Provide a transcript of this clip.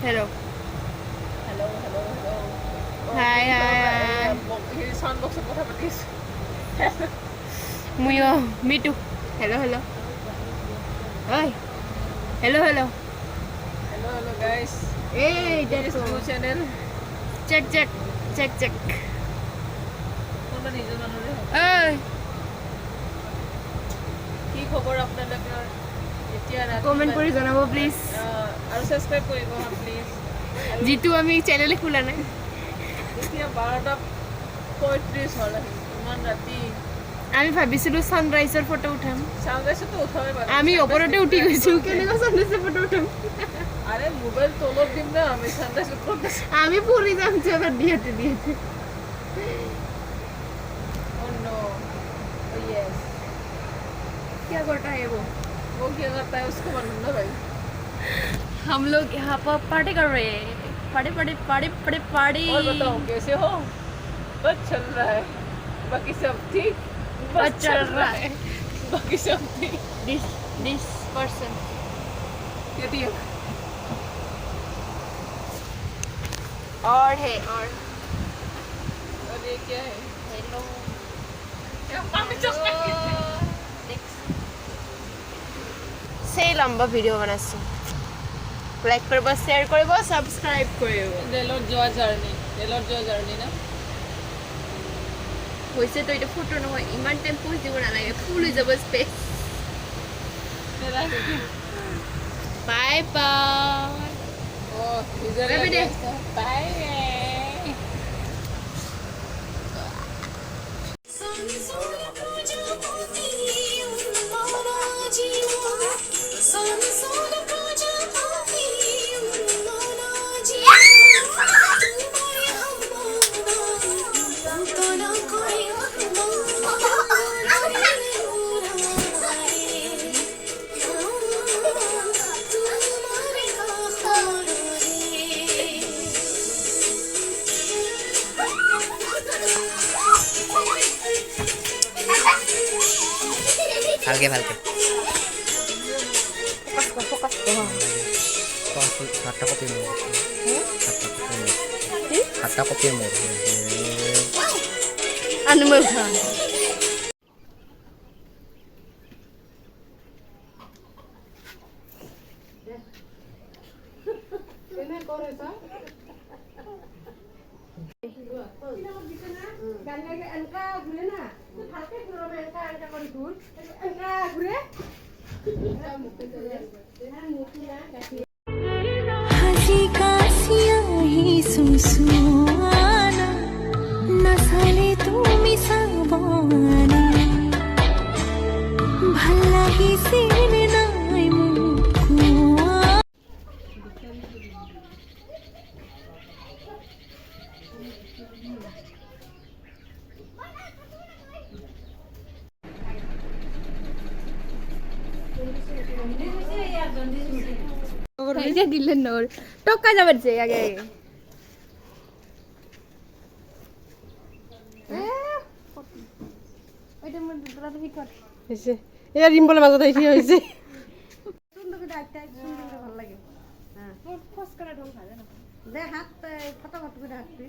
Hello. Hello. Hi. Here is sound box of what happened. Muyo. Me too. Hello. Hi. Hello. Hello guys. Hey, This is new channel. Check. কোনবা নিজৰ মানুহে Hey. কি খবৰ আপোনালোকৰ এতিয়া ৰাতি Comment কৰি জনাব please. আৰু সাবস্ক্ৰাইব কৰিব প্লিজ জিতু আমি চ্যানেলে খোলা নাই এতিয়া 12:35 হ'ল ইমান ৰাতি আমি ভাবিছিলো সানৰাইজৰ ফটো উঠাম সানৰাইজটো উঠাবই পাৰো আমি ওপৰতে উঠি গৈছো কেনেকৈ সানৰাইজৰ ফটো উঠাম আরে মোবাইল তলত দিম না আমি সানরাইজ করতে আমি পুরি যাম চলো দিয়েতে ও নো ও यस क्या करता है वो क्या करता है उसको मालूम ना भाई हम लोग यहाँ पर पार्टी कर रहे हैं पार्टी और बताओ कैसे हो बस चल रहा है बाकी सब ठीक बस चल रहा है बाकी सब ठीक this person ये ठीक और और ये क्या है हेलो সেই লম্বা ভিডিও বানাচ্ছি লাইক কৰিব শেয়াৰ কৰিব সাবস্ক্ৰাইব কৰিব রেলর যাওয়া জার্নি না হইছে তো এটা ফটো নহয় ইমান টাইম পোজ দিব নালাগে ফুল হৈ যাব স্পেস বাই বাই ओ इधर बाय ভালকে ফোকাস হাতটা কপি মোর হাতটা কপি মোর animal khan हंसी का सियाही सुसुआना नसाले तुमी साबाना भला ही सीन नाई मुकुआ এটা দিলেন না টক্কা যাবার যে আগে এটা মধ্যে তোরা তো কর হইছে এরা রিম্বলের মাঝে তাই কি হইছে সুন্দর করে ডাকতে সুন্দর করে ভালো লাগে হ্যাঁ ফস করে ঢোল খায় না দে হাত ফটাফট করে হাঁটতে